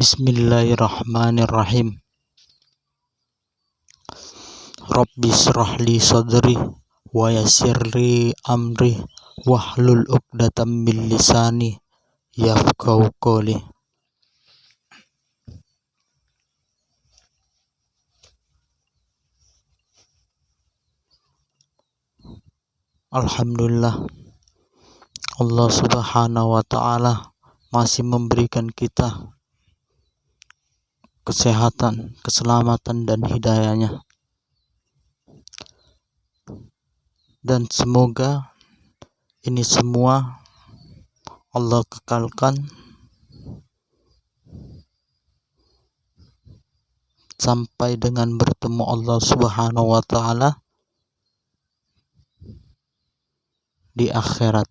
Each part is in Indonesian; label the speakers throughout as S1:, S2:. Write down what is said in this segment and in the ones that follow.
S1: Bismillahirrahmanirrahim. Rabbi shrah li sadri wa yassir li amri wahlul 'uqdatam min lisani yafqahu qawli. Alhamdulillah, Allah Subhanahu wa ta'ala masih memberikan kita kesehatan, keselamatan, dan hidayahnya. Dan semoga ini semua Allah kekalkan sampai dengan bertemu Allah Subhanahu wa ta'ala di akhirat.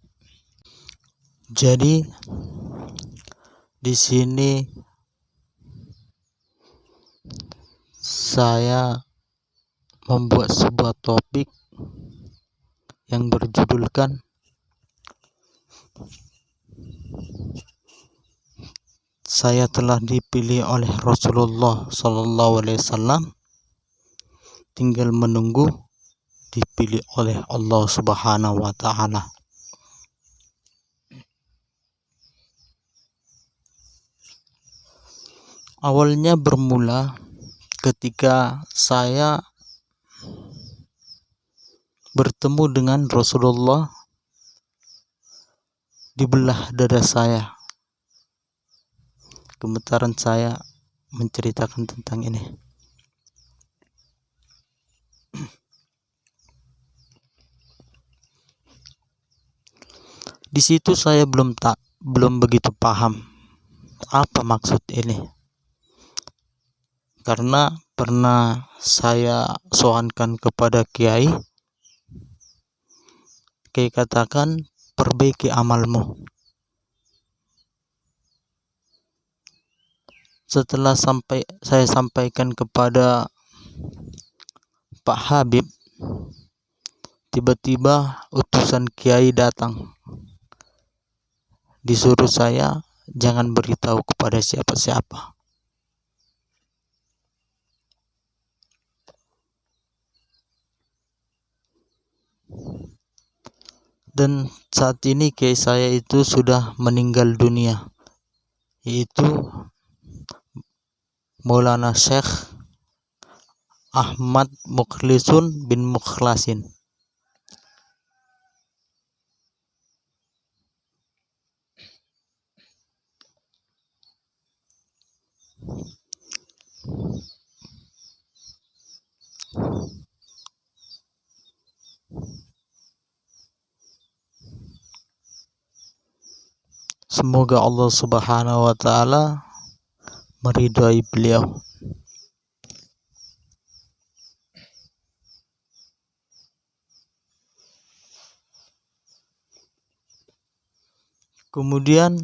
S1: Jadi di sini saya membuat sebuah topik yang berjudulkan saya telah dipilih oleh Rasulullah SAW, tinggal menunggu dipilih oleh Allah Subhanahu wa ta'ala. Awalnya bermula ketika saya bertemu dengan Rasulullah, di belah dada saya. Gemetaran saya menceritakan tentang ini. Di situ saya belum begitu paham apa maksud ini, karena pernah saya soankan kepada kiai katakan perbaiki amalmu. Setelah saya sampaikan kepada Pak Habib, tiba-tiba utusan kiai datang, disuruh saya jangan beritahu kepada siapa-siapa. Dan saat ini kiai saya itu sudah meninggal dunia, yaitu Maulana Syekh Ahmad Mukhlisun bin Mukhlasin. Semoga Allah Subhanahu wa ta'ala meridhai beliau. Kemudian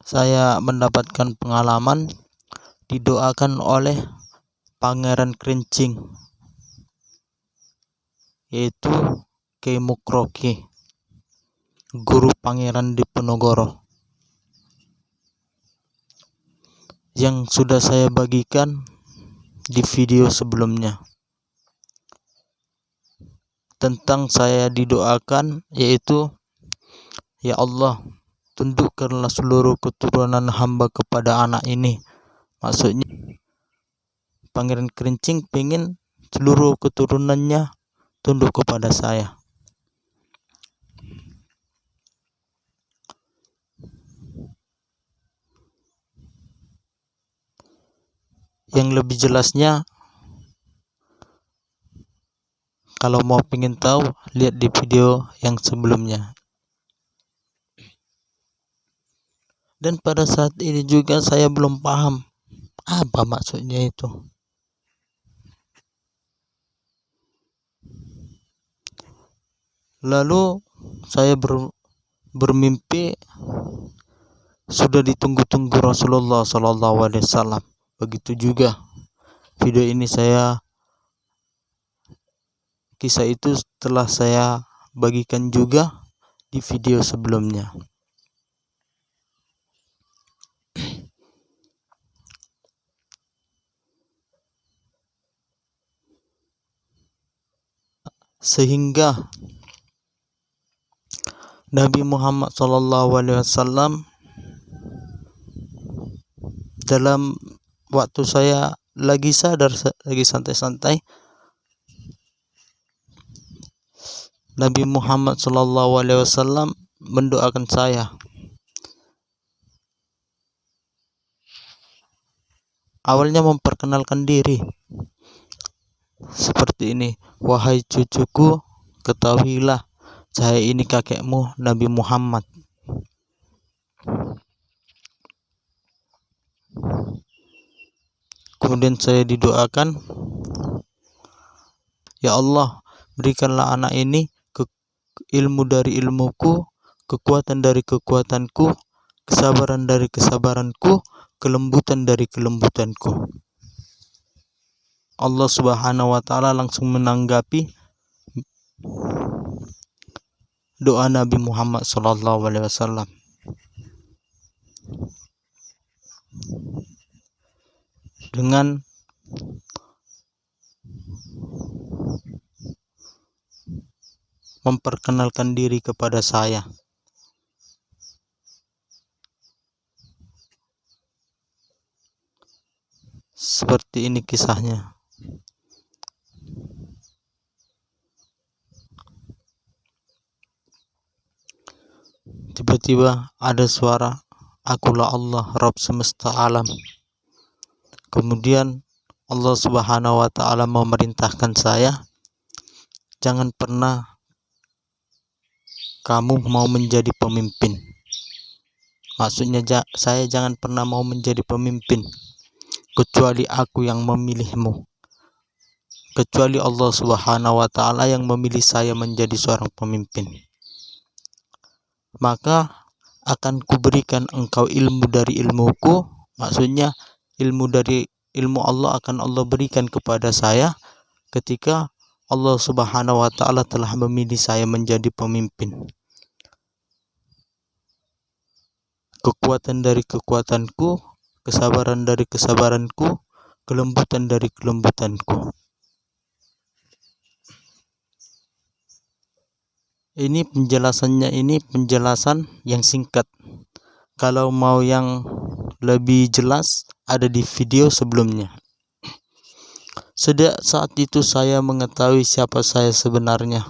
S1: saya mendapatkan pengalaman didoakan oleh Pangeran Kerincing, yaitu Kyai Mukroki, guru Pangeran Diponegoro, yang sudah saya bagikan di video sebelumnya. Tentang saya didoakan, yaitu, ya Allah, tundukkanlah seluruh keturunan hamba kepada anak ini. Maksudnya Pangeran Kerincing pengen seluruh keturunannya tunduk kepada saya. Yang lebih jelasnya, kalau mau pengen tahu, lihat di video yang sebelumnya. Dan pada saat ini juga saya belum paham apa maksudnya itu. Lalu saya bermimpi sudah ditunggu-tunggu Rasulullah SAW. Begitu juga video ini kisah itu telah saya bagikan juga di video sebelumnya. sehingga Nabi Muhammad SAW dalam waktu saya lagi sadar, lagi santai-santai, Nabi Muhammad SAW mendoakan saya. Awalnya memperkenalkan diri seperti ini, "Wahai cucuku, ketahuilah saya ini kakekmu Nabi Muhammad." Kemudian saya didoakan, "Ya Allah, berikanlah anak ini ilmu dari ilmuku, kekuatan dari kekuatanku, kesabaran dari kesabaranku, kelembutan dari kelembutanku." Allah Subhanahu wa Ta'ala langsung menanggapi doa Nabi Muhammad SAW. Dengan memperkenalkan diri kepada saya. Seperti ini kisahnya. Tiba-tiba ada suara, "Akulah Allah, Rabb semesta alam." Kemudian Allah Subhanahu wa Ta'ala memerintahkan saya, "Jangan pernah kamu mau menjadi pemimpin." Maksudnya saya jangan pernah mau menjadi pemimpin kecuali aku yang memilihmu, kecuali Allah Subhanahu wa Ta'ala yang memilih saya menjadi seorang pemimpin. Maka akan kuberikan engkau ilmu dari ilmuku, maksudnya ilmu dari ilmu Allah akan Allah berikan kepada saya ketika Allah Subhanahu wa Ta'ala telah memilih saya menjadi pemimpin. Kekuatan dari kekuatanku, kesabaran dari kesabaranku, kelembutan dari kelembutanku. Ini penjelasannya, ini penjelasan yang singkat. Kalau mau yang lebih jelas ada di video sebelumnya. Sejak saat itu saya mengetahui siapa saya sebenarnya.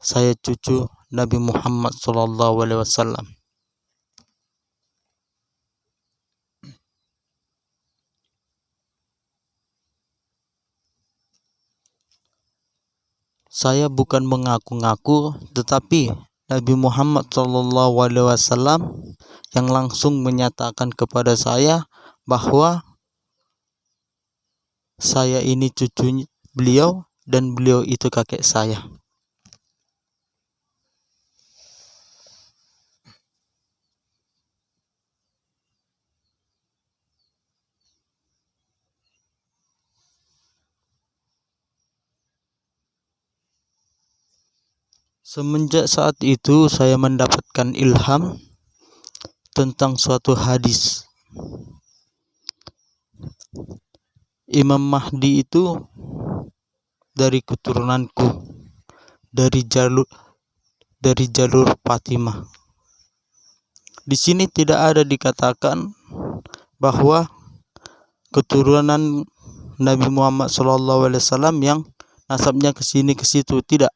S1: Saya cucu Nabi Muhammad SAW. Saya bukan mengaku-ngaku, tetapi Nabi Muhammad SAW yang langsung menyatakan kepada saya bahwa saya ini cucu beliau dan beliau itu kakek saya. Semenjak saat itu saya mendapatkan ilham tentang suatu hadis. Imam Mahdi itu dari keturunanku, dari jalur Fatimah. Di sini tidak ada dikatakan bahwa keturunan Nabi Muhammad SAW yang nasabnya ke sini ke situ, tidak.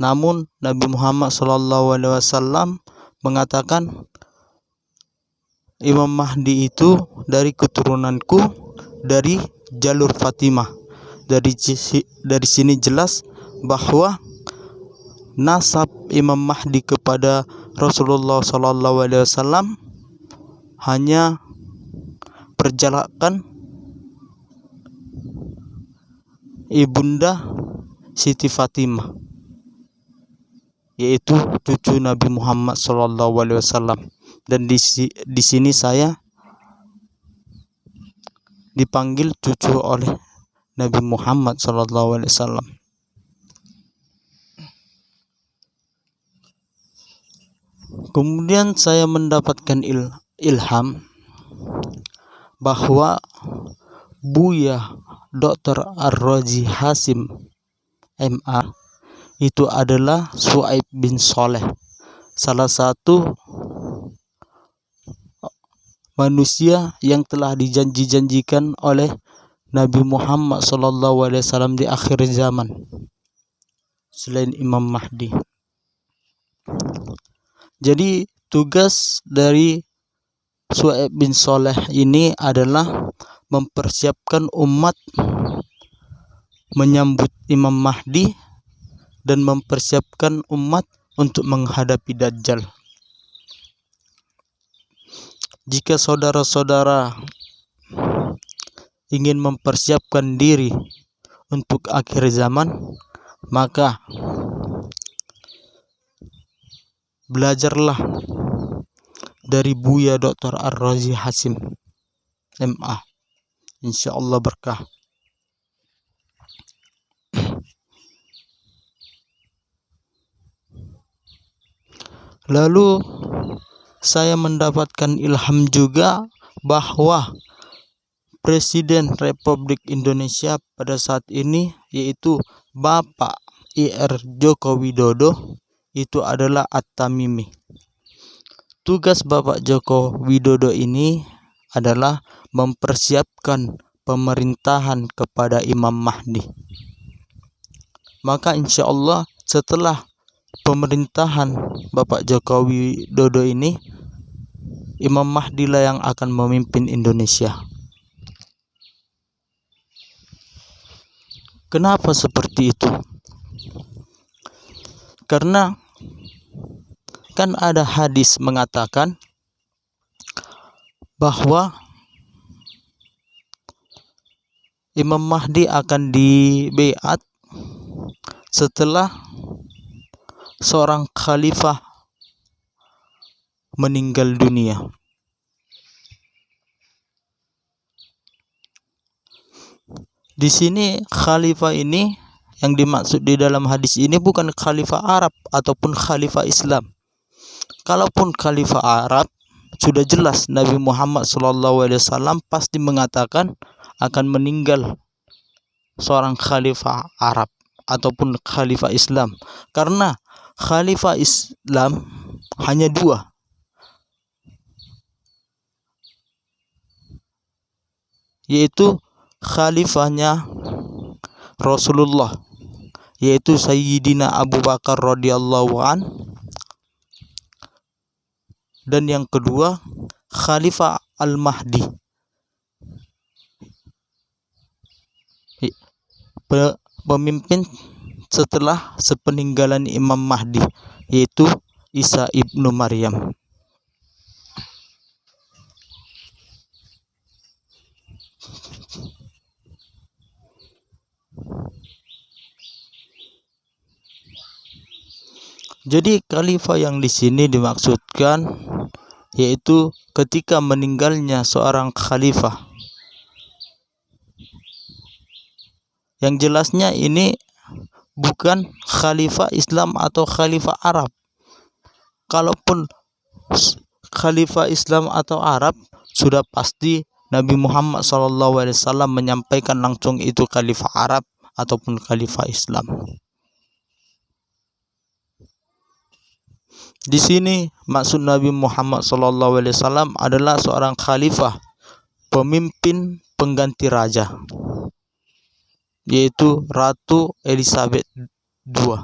S1: Namun Nabi Muhammad SAW mengatakan Imam Mahdi itu dari keturunanku, dari jalur Fatimah. Dari sini jelas bahwa nasab Imam Mahdi kepada Rasulullah SAW hanya perjalakan ibunda Siti Fatimah, yaitu cucu Nabi Muhammad SAW. Dan di sini saya dipanggil cucu oleh Nabi Muhammad SAW. Kemudian saya mendapatkan ilham bahwa Buya Dr. Ar-Razi Hasim MA itu adalah Shu'aib bin Sholeh, salah satu manusia yang telah dijanji-janjikan oleh Nabi Muhammad SAW di akhir zaman selain Imam Mahdi. Jadi tugas dari Shu'aib bin Sholeh ini adalah mempersiapkan umat menyambut Imam Mahdi dan mempersiapkan umat untuk menghadapi Dajjal. Jika saudara-saudara ingin mempersiapkan diri untuk akhir zaman, maka belajarlah dari Buya Dr. Ar-Razi Hasim MA. Insya Allah berkah. Lalu saya mendapatkan ilham juga bahwa Presiden Republik Indonesia pada saat ini, yaitu Bapak Ir Joko Widodo, itu adalah At-Tamimi. Tugas Bapak Joko Widodo ini adalah mempersiapkan pemerintahan kepada Imam Mahdi. Maka insya Allah setelah pemerintahan Bapak Joko Widodo ini, Imam Mahdi lah yang akan memimpin Indonesia. Kenapa seperti itu? Karena kan ada hadis mengatakan bahwa Imam Mahdi akan dibaiat setelah seorang khalifah meninggal dunia. Di sini khalifah ini yang dimaksud di dalam hadis ini bukan khalifah Arab ataupun khalifah Islam. Kalaupun khalifah Arab, sudah jelas Nabi Muhammad SAW pasti mengatakan akan meninggal seorang khalifah Arab ataupun khalifah Islam. Karena khalifah Islam hanya dua, yaitu khalifahnya Rasulullah, yaitu Sayyidina Abu Bakar radhiyallahu an, dan yang kedua Khalifah Al-Mahdi, pemimpin setelah sepeninggalan Imam Mahdi, yaitu Isa ibnu Maryam. Jadi khalifah yang di sini dimaksudkan yaitu ketika meninggalnya seorang khalifah. Yang jelasnya ini bukan khalifah Islam atau khalifah Arab. Kalaupun khalifah Islam atau Arab, sudah pasti Nabi Muhammad SAW menyampaikan langsung itu khalifah Arab ataupun khalifah Islam. Di sini maksud Nabi Muhammad SAW adalah seorang khalifah, pemimpin pengganti raja, yaitu Ratu Elizabeth II.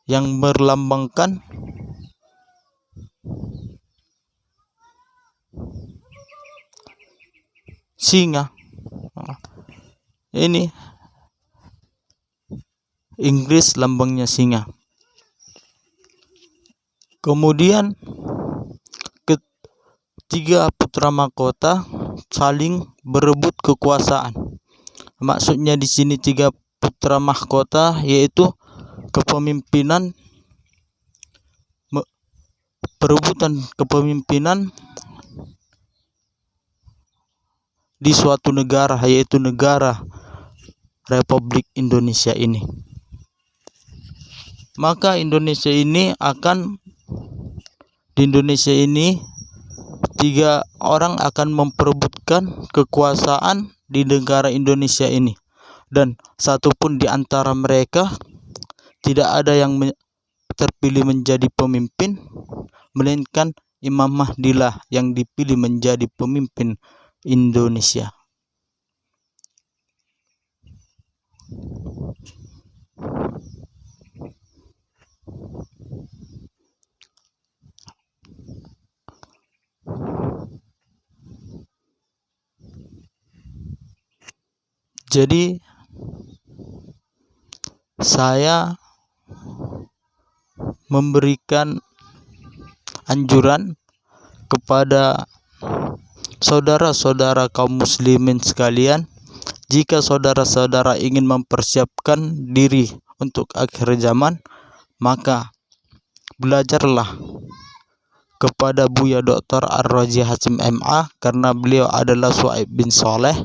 S1: Yang berlambangkan singa. Ini Inggris lambangnya singa. Kemudian ketiga putra mahkota saling berebut kekuasaan. Maksudnya di sini tiga putra mahkota yaitu kepemimpinan, perebutan kepemimpinan di suatu negara, yaitu negara Republik Indonesia ini. Maka di Indonesia ini 3 orang akan memperebutkan kekuasaan di negara Indonesia ini, dan satupun di antara mereka tidak ada yang terpilih menjadi pemimpin, melainkan Imam Mahdi lah yang dipilih menjadi pemimpin Indonesia. Jadi saya memberikan anjuran kepada saudara-saudara kaum muslimin sekalian, jika saudara-saudara ingin mempersiapkan diri untuk akhir zaman, maka belajarlah kepada Buya Dr. Ar-Raji Hasyim MA, karena beliau adalah Shu'aib bin Saleh.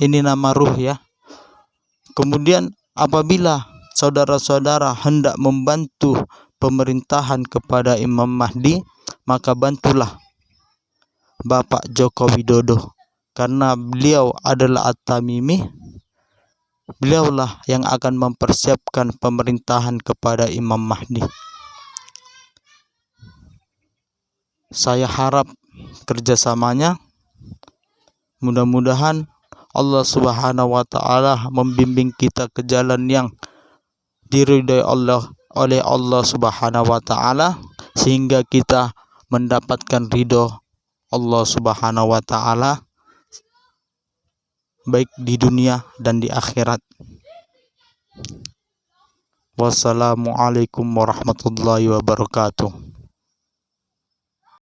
S1: Ini nama ruh ya. Kemudian apabila saudara-saudara hendak membantu pemerintahan kepada Imam Mahdi, maka bantulah Bapak Joko Widodo, karena beliau adalah At-Tamimi. Beliaulah yang akan mempersiapkan pemerintahan kepada Imam Mahdi. Saya harap kerjasamanya, mudah-mudahan Allah Subhanahu wa Ta'ala membimbing kita ke jalan yang diridhai oleh Allah Subhanahu wa Ta'ala, sehingga kita mendapatkan ridho Allah Subhanahu wa Ta'ala baik di dunia dan di akhirat. Wassalamualaikum warahmatullahi wabarakatuh.